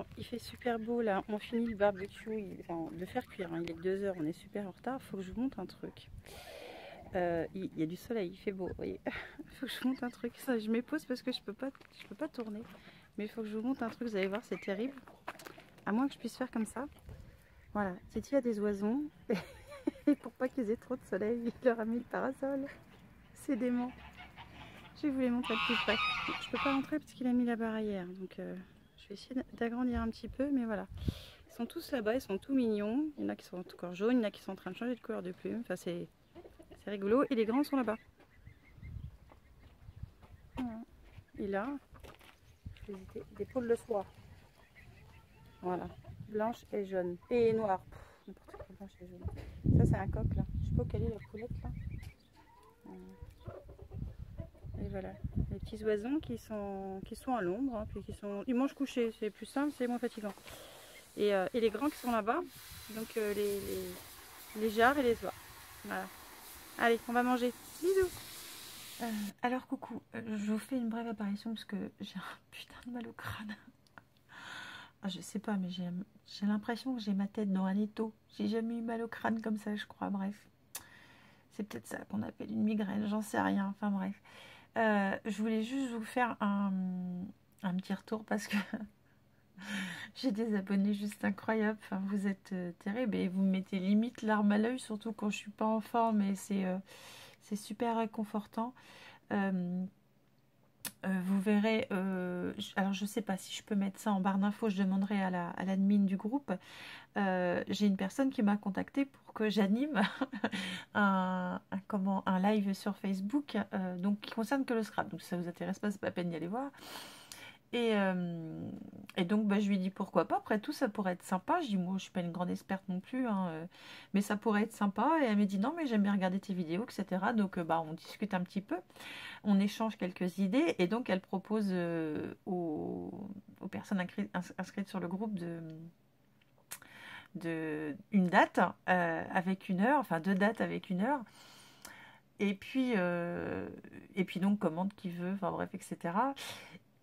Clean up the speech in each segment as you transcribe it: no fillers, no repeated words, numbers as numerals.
Bon, il fait super beau là, on finit le barbecue, enfin, de faire cuire, hein. Il est 2 heures, on est super en retard, faut que je vous montre un truc. Il y a du soleil, il fait beau, vous voyez. Faut que je vous montre un truc, ça, je m'épose parce que je peux pas tourner. Mais il faut que je vous montre un truc, vous allez voir, c'est terrible. À moins que je puisse faire comme ça. Voilà, Titi a des oiseaux, et pour pas qu'ils aient trop de soleil, il leur a mis le parasol. C'est dément. Je vais vous les montrer de plus près. Je peux pas rentrer parce qu'il a mis la barrière, donc je vais essayer d'agrandir un petit peu, mais voilà. Ils sont tous là-bas, ils sont tout mignons. Il y en a qui sont encore jaunes, il y en a qui sont en train de changer de couleur de plume. Enfin, c'est rigolo. Et les grands sont là-bas. Voilà. Et là, des poules le soir. Voilà. Blanche et jaune. Et noire. N'importe quoi, blanche et jaune. Ça, c'est un coq là. Je sais pas quelle est la poulette là. Et voilà. Les petits oiseaux qui sont à l'ombre. Hein, puis ils mangent couchés. C'est plus simple, c'est moins fatigant. Et les grands qui sont là-bas. Donc les jarres et les oies. Voilà. Allez, on va manger. Bisous. Alors coucou, je vous fais une brève apparition parce que j'ai un putain de mal au crâne. Ah, je sais pas, mais j'ai l'impression que j'ai ma tête dans un étau. J'ai jamais eu mal au crâne comme ça, je crois. Bref, c'est peut-être ça qu'on appelle une migraine, j'en sais rien. Enfin bref, je voulais juste vous faire un petit retour parce que j'ai des abonnés juste incroyables. Enfin, vous êtes terribles et vous me mettez limite larme à l'œil, surtout quand je suis pas en forme et c'est super réconfortant. Vous verrez, alors je sais pas si je peux mettre ça en barre d'infos, je demanderai à l'admin du groupe. J'ai une personne qui m'a contacté pour que j'anime un live sur Facebook, donc qui concerne que le scrap. Donc si ça vous intéresse pas, c'est pas la peine d'y aller voir. Et donc bah, je lui dis pourquoi pas, après tout ça pourrait être sympa. Je dis moi je suis pas une grande experte non plus, hein, mais ça pourrait être sympa. Et elle me dit non mais j'aime bien regarder tes vidéos, etc. Donc bah, on discute un petit peu, on échange quelques idées. Et donc elle propose aux personnes inscrites sur le groupe une date avec une heure, enfin 2 dates avec une heure. Et puis donc commande qui veut, enfin bref, etc.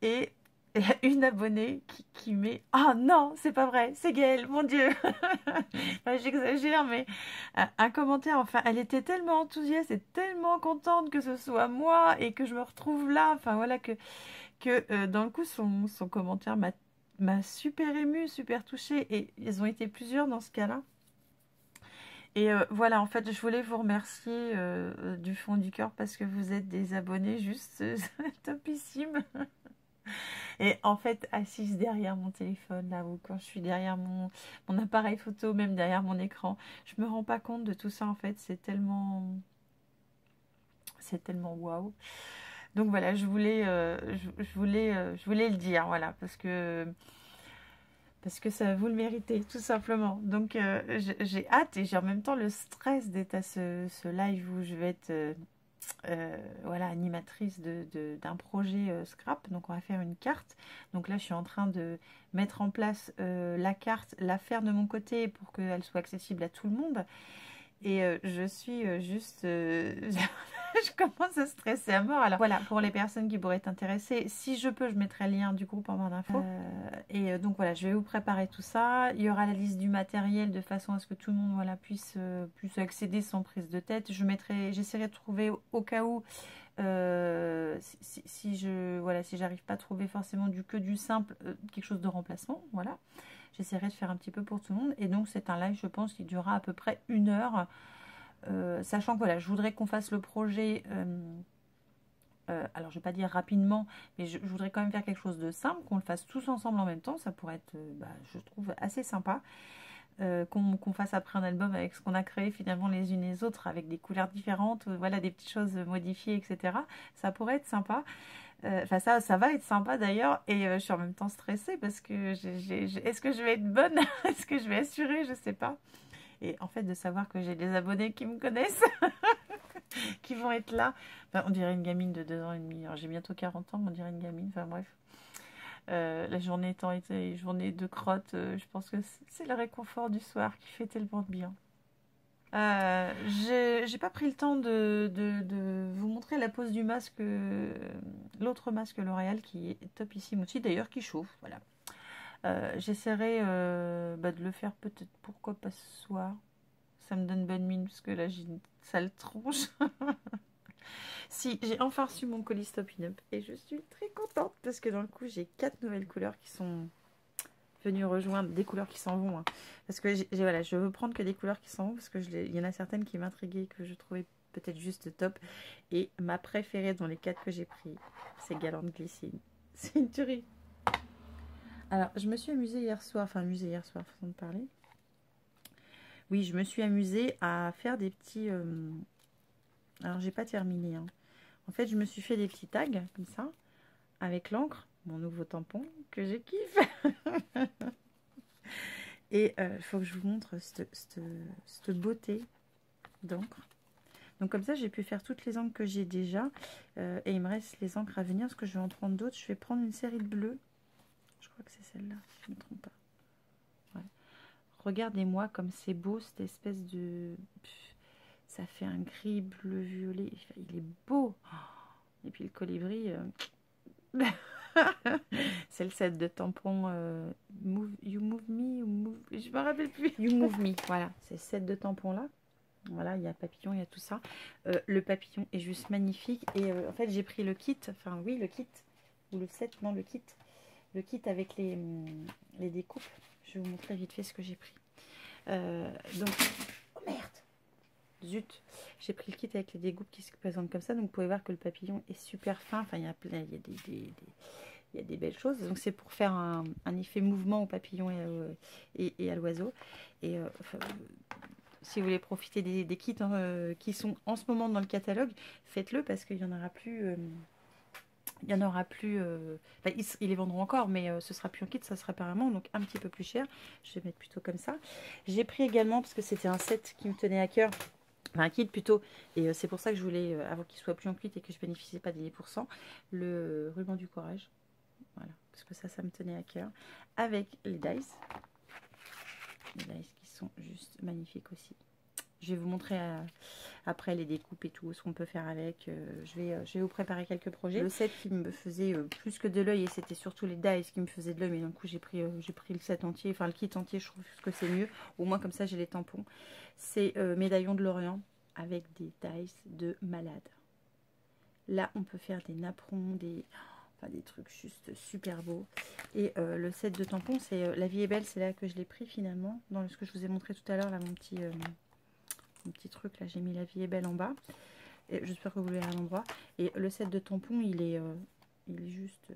Et il y a une abonnée qui met « Oh non, c'est pas vrai, c'est Gaëlle, mon Dieu !» Enfin, j'exagère, mais un commentaire, enfin, elle était tellement enthousiaste et tellement contente que ce soit moi et que je me retrouve là. Enfin, voilà, que dans le coup, son commentaire m'a super émue, super touchée. Et ils ont été plusieurs dans ce cas-là. Et voilà, en fait, je voulais vous remercier du fond du cœur parce que vous êtes des abonnés juste topissimes. Et en fait, assise derrière mon téléphone, là, ou quand je suis derrière mon appareil photo, même derrière mon écran, je me rends pas compte de tout ça, en fait. C'est tellement waouh. Donc voilà, je voulais le dire, voilà, parce que ça vous le méritez, tout simplement. Donc j'ai hâte et j'ai en même temps le stress d'être à ce live où je vais être voilà, animatrice d'un projet scrap. Donc on va faire une carte. Donc là je suis en train de mettre en place la carte, la faire de mon côté pour qu'elle soit accessible à tout le monde. Et je suis juste je commence à stresser à mort. Alors voilà, pour les personnes qui pourraient être intéressées, si je peux, je mettrai le lien du groupe en barre d'infos. Donc voilà, je vais vous préparer tout ça. Il y aura la liste du matériel de façon à ce que tout le monde voilà, puisse accéder sans prise de tête. J'essaierai de trouver au cas où si j'arrive pas à trouver forcément du simple, quelque chose de remplacement, voilà. J'essaierai de faire un petit peu pour tout le monde. Et donc c'est un live, je pense, qui durera à peu près 1 heure. Sachant que voilà, je voudrais qu'on fasse le projet, alors je vais pas dire rapidement, mais je voudrais quand même faire quelque chose de simple, qu'on le fasse tous ensemble en même temps. Ça pourrait être, je trouve, assez sympa. Qu'on fasse après un album avec ce qu'on a créé finalement les unes et les autres, avec des couleurs différentes, voilà, des petites choses modifiées, etc. Ça pourrait être sympa. Enfin, ça va être sympa d'ailleurs. Et je suis en même temps stressée parce que est-ce que je vais être bonne? Est-ce que je vais assurer? Je sais pas. Et en fait, de savoir que j'ai des abonnés qui me connaissent, qui vont être là. Enfin, on dirait une gamine de 2 ans et demi. Alors, j'ai bientôt 40 ans, mais on dirait une gamine. Enfin, bref. La journée étant été une journée de crotte, je pense que c'est le réconfort du soir qui fait tellement de bien. J'ai pas pris le temps de vous montrer la pose du masque, l'autre masque L'Oréal qui est topissime aussi, d'ailleurs qui chauffe, voilà. J'essaierai de le faire peut-être, pourquoi pas ce soir. Ça me donne bonne mine parce que là j'ai une sale tronche. Si, j'ai enfin reçu mon colis Stop In Up et je suis très contente parce que dans le coup j'ai 4 nouvelles couleurs qui sont venues rejoindre des couleurs qui s'en vont. Hein. Parce que voilà, je veux prendre que des couleurs qui s'en vont parce que il y en a certaines qui m'intriguaient, que je trouvais peut-être juste top. Et ma préférée dans les 4 que j'ai pris, c'est Galante Glycine. C'est une tuerie. Alors, je me suis amusée hier soir, façon de parler. Oui, je me suis amusée à faire des petits... Alors, j'ai pas terminé. Hein. En fait, je me suis fait des petits tags, comme ça, avec l'encre, mon nouveau tampon, que je kiffe. Et il faut que je vous montre cette beauté d'encre. Donc, comme ça, j'ai pu faire toutes les encres que j'ai déjà. Et il me reste les encres à venir, parce que je vais en prendre d'autres. Je vais prendre une série de bleus. Je crois que c'est celle-là, si je ne me trompe pas. Ouais. Regardez-moi comme c'est beau, cette espèce de... Ça fait un gris, bleu, violet. Il est beau. Et puis le colibri... c'est le set de tampons You Move Me ou move... Je me rappelle plus. You Move Me, voilà. C'est le set de tampons là. Voilà, il y a papillon, il y a tout ça. Le papillon est juste magnifique. Et en fait, j'ai pris le kit. Enfin, oui, le kit. Ou le set, non, le kit. Le kit avec les découpes. Je vais vous montrer vite fait ce que j'ai pris. Donc, oh merde! Zut! J'ai pris le kit avec les découpes qui se présentent comme ça. Donc, vous pouvez voir que le papillon est super fin. Enfin, il y a plein, il y a des belles choses. Donc, c'est pour faire un effet mouvement au papillon et à l'oiseau. Et si vous voulez profiter des kits qui sont en ce moment dans le catalogue, faites-le parce qu'il n'y en aura plus... il y en aura plus, enfin, ils les vendront encore, mais ce sera plus en kit, ça sera apparemment donc un petit peu plus cher. Je vais mettre plutôt comme ça. J'ai pris également, parce que c'était un set qui me tenait à cœur, enfin un kit plutôt, et c'est pour ça que je voulais, avant qu'il soit plus en kit et que je bénéficiais pas des 10%, le ruban du courage. Voilà, parce que ça me tenait à cœur. Avec les dice. Les dice qui sont juste magnifiques aussi. Je vais vous montrer après les découpes et tout, ce qu'on peut faire avec. Je vais vous préparer quelques projets. Le set qui me faisait plus que de l'œil, et c'était surtout les dice qui me faisaient de l'œil, mais d'un coup j'ai pris le set entier, enfin le kit entier, je trouve que c'est mieux. Au moins comme ça j'ai les tampons. C'est Médaillon de l'Orient avec des dice de malade. Là on peut faire des napperons, des trucs juste super beaux. Et le set de tampons, c'est La vie est belle, c'est là que je l'ai pris finalement. Dans ce que je vous ai montré tout à l'heure, là mon petit truc, là j'ai mis La vie est belle en bas. Et j'espère que vous verrez à l'endroit. Et le set de tampons, il est juste.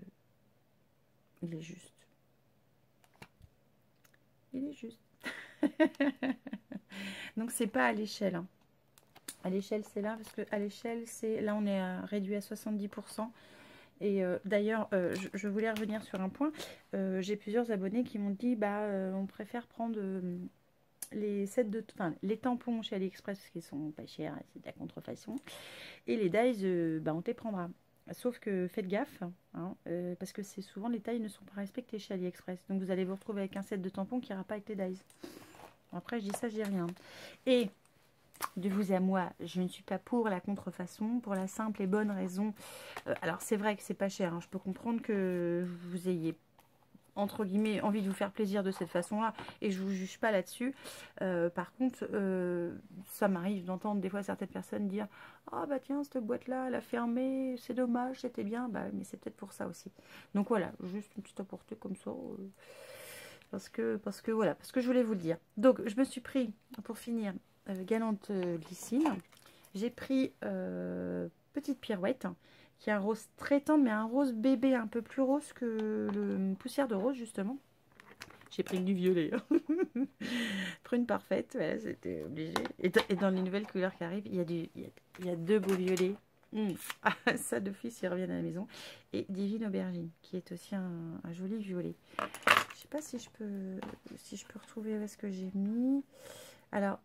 Il est juste. Il est juste. Donc c'est pas à l'échelle. Hein. À l'échelle c'est là, parce que à l'échelle c'est là on est réduit à 70%. Et d'ailleurs, je voulais revenir sur un point. J'ai plusieurs abonnés qui m'ont dit, on préfère prendre les sets de, les tampons chez AliExpress parce qu'ils sont pas chers, c'est de la contrefaçon. Et les dies, on te les prendra. Sauf que faites gaffe, hein, parce que c'est souvent les tailles ne sont pas respectées chez AliExpress. Donc vous allez vous retrouver avec un set de tampons qui n'ira pas avec les dies. Après, je dis ça, je dis rien. Et de vous à moi, je ne suis pas pour la contrefaçon, pour la simple et bonne raison. Alors c'est vrai que c'est pas cher, hein, je peux comprendre que vous ayez entre guillemets envie de vous faire plaisir de cette façon là, et je vous juge pas là-dessus. Par contre, ça m'arrive d'entendre des fois certaines personnes dire ah bah tiens, cette boîte là elle a fermé, c'est dommage, c'était bien, mais c'est peut-être pour ça aussi. Donc voilà, juste une petite apportée comme ça, parce que voilà, parce que je voulais vous le dire. Donc je me suis pris pour finir Galante Glycine. J'ai pris Petite Pirouette, qui est un rose très tendre, mais un rose bébé, un peu plus rose que le Poussière de Rose, justement. J'ai pris du violet. Prune parfaite, voilà, c'était obligé. Et dans les nouvelles couleurs qui arrivent, il y a deux beaux violets. Ah, ça, d'office, ils reviennent à la maison. Et Divine Aubergine, qui est aussi un joli violet. Je sais pas si je peux retrouver où est-ce que j'ai mis. Alors,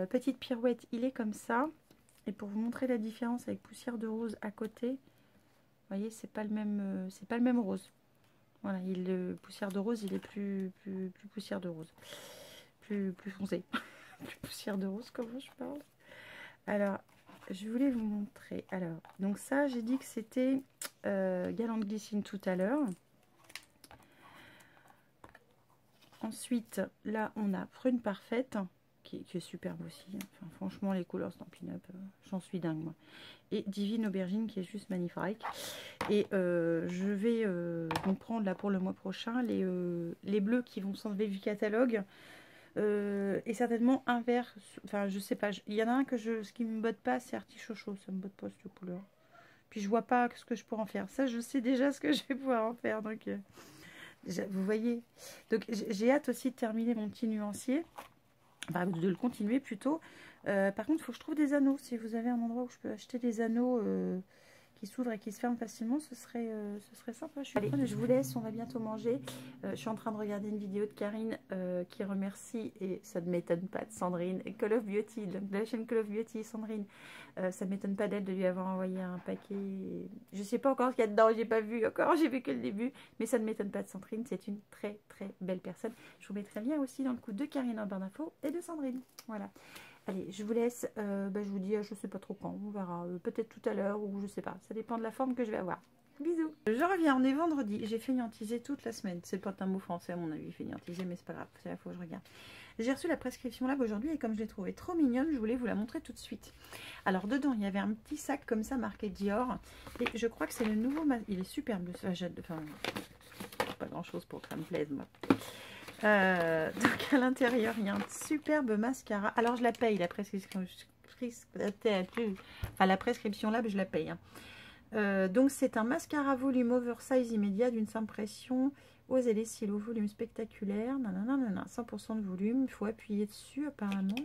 Petite Pirouette, il est comme ça. Et pour vous montrer la différence avec Poussière de Rose à côté, vous voyez, c'est pas le même rose. Voilà, Poussière de Rose, il est plus Poussière de Rose. Plus foncé. Plus Poussière de Rose, comment je parle. Alors, je voulais vous montrer. Alors, donc ça, j'ai dit que c'était Galante Glycine tout à l'heure. Ensuite, là, on a Prune Parfaite, qui est superbe aussi. Enfin, franchement, les couleurs Stampin' Up, j'en suis dingue, moi. Et Divine Aubergine, qui est juste magnifique. Et je vais donc prendre, là, pour le mois prochain, les bleus qui vont s'enlever du catalogue. Et certainement un vert, enfin, je sais pas. Il y en a un ce qui me botte pas, c'est Artichocho. Ça me botte pas, cette couleur. Puis je vois pas ce que je pourrais en faire. Ça, je sais déjà ce que je vais pouvoir en faire, donc... vous voyez, donc j'ai hâte aussi de terminer mon petit nuancier, enfin, de le continuer plutôt. Par contre, il faut que je trouve des anneaux. Si vous avez un endroit où je peux acheter des anneaux qui s'ouvrent et qui se ferment facilement, ce serait sympa. Allez, je vous laisse, on va bientôt manger. Je suis en train de regarder une vidéo de Karine qui remercie, et ça ne m'étonne pas, de Sandrine, Call of Beauty, donc de la chaîne Call of Beauty, Sandrine. Ça ne m'étonne pas d'elle de lui avoir envoyé un paquet. Je ne sais pas encore ce qu'il y a dedans, j'ai pas vu encore, j'ai vu que le début, mais ça ne m'étonne pas de Sandrine, c'est une très très belle personne. Je vous mettrai le lien aussi dans le coup de Karine en barre d'infos et de Sandrine. Voilà. Allez, je vous laisse, je vous dis, je ne sais pas trop quand, on verra, peut-être tout à l'heure ou je sais pas, ça dépend de la forme que je vais avoir. Bisous. Je reviens, on est vendredi, j'ai fainéantisé toute la semaine, c'est pas un mot français à mon avis, fainéantisé, mais c'est pas grave, c'est la fois où je regarde. J'ai reçu la prescription Lab aujourd'hui et comme je l'ai trouvée trop mignonne, je voulais vous la montrer tout de suite. Alors dedans, il y avait un petit sac comme ça marqué Dior et je crois que c'est le nouveau, il est superbe, enfin, pas grand chose pour que ça me plaise moi. Donc à l'intérieur il y a un superbe mascara. Alors je la paye la prescription, enfin la prescription Lab je la paye hein. Donc c'est un mascara volume oversize immédiat d'une simple pression. Osez les cils au volume spectaculaire, nanana, 100% de volume, il faut appuyer dessus apparemment.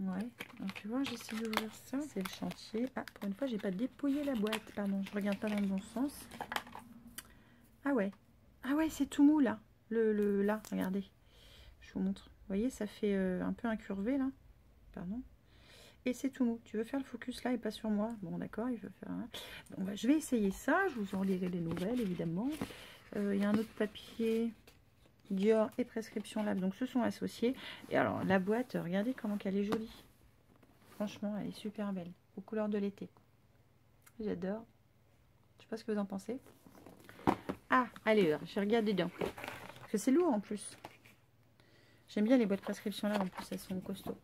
Ouais, donc tu vois, j'essaie d'ouvrir ça, c'est le chantier. Ah, pour une fois, j'ai pas dépouillé la boîte, pardon, je regarde pas dans le bon sens. Ah ouais, c'est tout mou là, là, regardez, je vous montre. Vous voyez, ça fait un peu incurvé là, pardon. Et c'est tout mou. Tu veux faire le focus là et pas sur moi? Bon, d'accord, il veut faire un... Bon, bah, je vais essayer ça. Je vous en lirai les nouvelles, évidemment. Il y a un autre papier Dior et prescription Lab. Donc, ce sont associés. Et alors, la boîte, regardez comment elle est jolie. Franchement, elle est super belle. Aux couleurs de l'été. J'adore. Je sais pas ce que vous en pensez. Ah, allez, je regarde dedans. Parce que c'est lourd en plus. J'aime bien les boîtes prescription là, en plus elles sont costauds.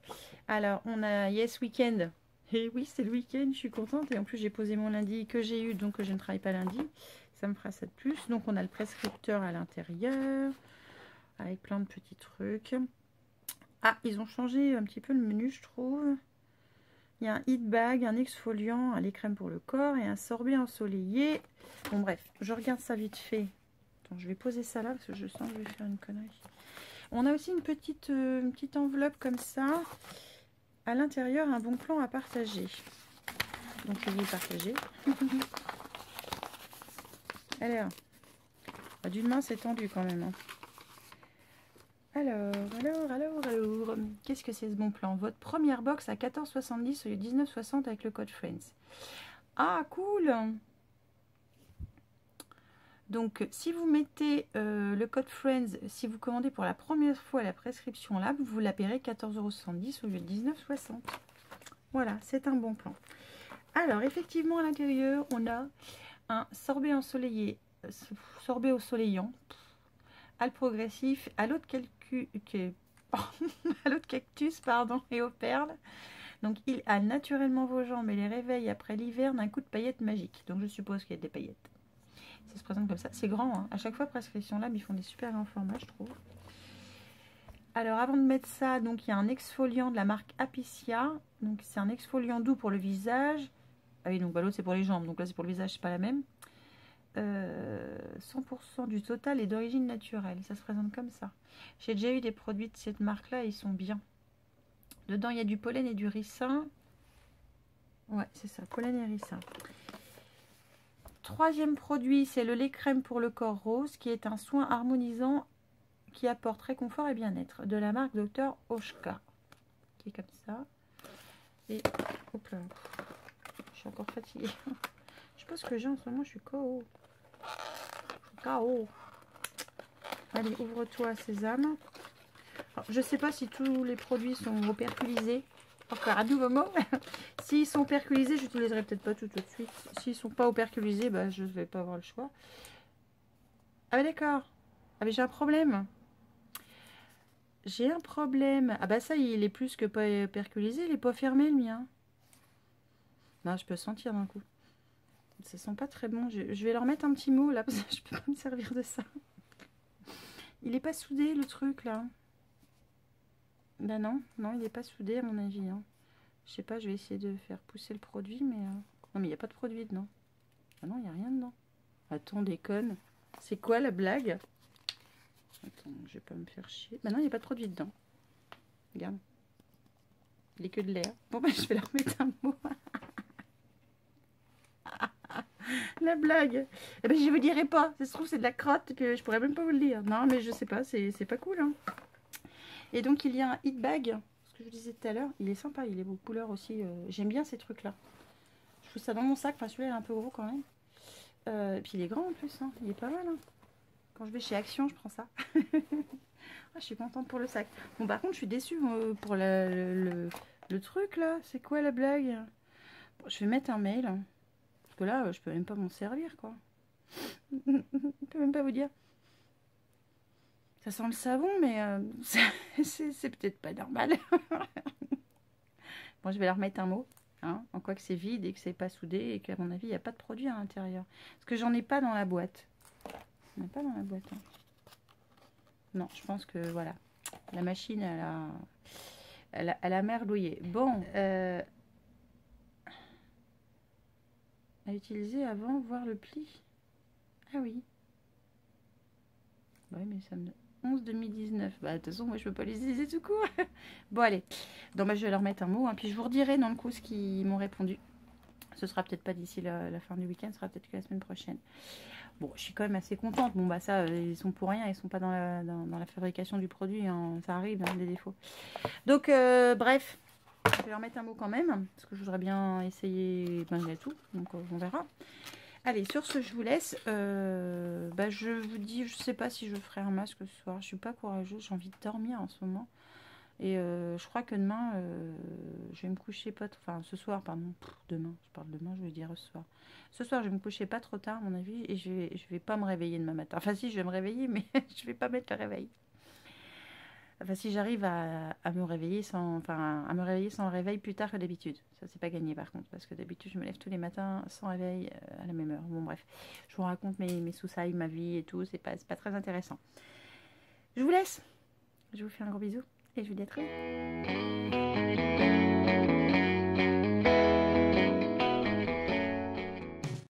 Alors on a Yes Weekend. Et oui, c'est le week-end, je suis contente. Et en plus j'ai posé mon lundi que j'ai eu, donc je ne travaille pas lundi. Ça me fera ça de plus. Donc on a le prescripteur à l'intérieur. Avec plein de petits trucs. Ah, ils ont changé un petit peu le menu, je trouve. Il y a un heat bag, un exfoliant, les crèmes pour le corps et un sorbet ensoleillé. Bon bref, je regarde ça vite fait. Attends, je vais poser ça là parce que je sens que je vais faire une connerie. On a aussi une petite enveloppe comme ça. À l'intérieur, un bon plan à partager. Donc, je vais partager. Alors, d'une main, c'est tendu quand même. Hein. Alors. Qu'est-ce que c'est ce bon plan? Votre première box à 14,70 au lieu de 19,60 avec le code Friends. Ah, cool! Donc, si vous mettez le code Friends, si vous commandez pour la première fois la prescription Lab, vous la paierez 14,70 € au lieu de 19,60 €. Voilà, c'est un bon plan. Alors, effectivement, à l'intérieur, on a un sorbet ensoleillé, sorbet au soleillant, à le progressif, à l'eau de cactus, pardon, et aux perles. Donc, il a naturellement vos jambes et les réveille après l'hiver d'un coup de paillettes magiques. Donc, je suppose qu'il y a des paillettes. Ça se présente comme ça. C'est grand. Hein. À chaque fois, prescription Lab, ils font des super grands formats, je trouve. Alors, avant de mettre ça, donc il y a un exfoliant de la marque Apicia. Donc, c'est un exfoliant doux pour le visage. Ah oui, donc bah, l'autre, c'est pour les jambes. Donc là, c'est pour le visage, c'est pas la même. 100% du total est d'origine naturelle. Ça se présente comme ça. J'ai déjà eu des produits de cette marque-là et ils sont bien. Dedans, il y a du pollen et du ricin. Ouais, c'est ça, pollen et ricin. Troisième produit, c'est le lait crème pour le corps rose, qui est un soin harmonisant qui apporte réconfort et bien-être, de la marque Dr Oshka, qui est comme ça. Et hop là, je suis encore fatiguée. Je sais pas ce que j'ai en ce moment, je suis KO. Je suis KO. Allez, ouvre-toi, sésame. Alors, je sais pas si tous les produits sont operculisés. Encore un nouveau mot. S'ils sont operculisés, je n'utiliserai peut-être pas tout de suite. S'ils sont pas operculisés, bah, je ne vais pas avoir le choix. Ah d'accord. Ah mais j'ai un problème. J'ai un problème. Ah bah ça, il est plus que pas percolisé, il est pas fermé le mien. Non, je peux sentir d'un coup. Ça sent pas très bon. Je vais leur mettre un petit mot là, parce que je peux pas me servir de ça. Il est pas soudé le truc là. Bah non, non, il est pas soudé à mon avis. Hein. Je sais pas, je vais essayer de faire pousser le produit, mais... Non mais il n'y a pas de produit dedans. Ah non, il n'y a rien dedans. Attends, déconne. C'est quoi la blague? Attends, je vais pas me faire chier. Bah non, il n'y a pas de produit dedans. Regarde. Il est que de l'air. Bon bah je vais leur mettre un mot. La blague. Eh ben je vous dirai pas. Ça se trouve c'est de la crotte que je pourrais même pas vous le dire. Non mais je sais pas, c'est pas cool. Hein. Et donc il y a un hit bag. Ce que je vous disais tout à l'heure. Il est sympa, il est beau couleur aussi. J'aime bien ces trucs là. Je fous ça dans mon sac. Enfin celui-là il est un peu gros quand même. Et puis il est grand en plus. Hein. Il est pas mal. Hein. Quand je vais chez Action je prends ça. Ah, je suis contente pour le sac. Bon par contre je suis déçue pour le truc là. C'est quoi la blague? Bon, je vais mettre un mail. Parce que là je peux même pas m'en servir quoi. Je peux même pas vous dire. Ça sent le savon, mais c'est peut-être pas normal. Bon, je vais leur mettre un mot. Hein, en quoi que c'est vide et que c'est pas soudé et qu'à mon avis, il n'y a pas de produit à l'intérieur. Parce que j'en ai pas dans la boîte. J'en ai pas dans la boîte. Hein. Non, je pense que voilà. La machine, elle a merlouillé. Bon. À utiliser avant, voir le pli. Ah oui. Oui, mais ça me... 11-2019. Bah, de toute façon, moi, je peux pas les utiliser tout court. Bon, allez. Donc, bah, je vais leur mettre un mot. Hein, puis, je vous redirai dans le coup ce qu'ils m'ont répondu. Ce sera peut-être pas d'ici la fin du week-end. Ce sera peut-être que la semaine prochaine. Bon, je suis quand même assez contente. Bon, bah, ça, ils sont pour rien. Ils sont pas dans la fabrication du produit. Hein. Ça arrive, hein, des défauts. Donc, bref. Je vais leur mettre un mot quand même. Parce que je voudrais bien essayer malgré tout. Donc, on verra. Allez, sur ce, je vous laisse. Bah, je vous dis, je sais pas si je ferai un masque ce soir. Je suis pas courageuse, j'ai envie de dormir en ce moment. Et je crois que demain, je vais me coucher pas trop... Enfin, ce soir, pardon. Demain, je parle demain, je vais dire ce soir. Ce soir, je vais me coucher pas trop tard, à mon avis. Et je vais pas me réveiller demain matin. Enfin, si, je vais me réveiller, mais je vais pas mettre le réveil. Enfin, si j'arrive à me réveiller sans réveil plus tard que d'habitude. Ça, c'est pas gagné par contre, parce que d'habitude, je me lève tous les matins sans réveil à la même heure. Bon, bref, je vous raconte mes soucis, ma vie et tout. C'est pas très intéressant. Je vous laisse. Je vous fais un gros bisou et je vous dis à très vite.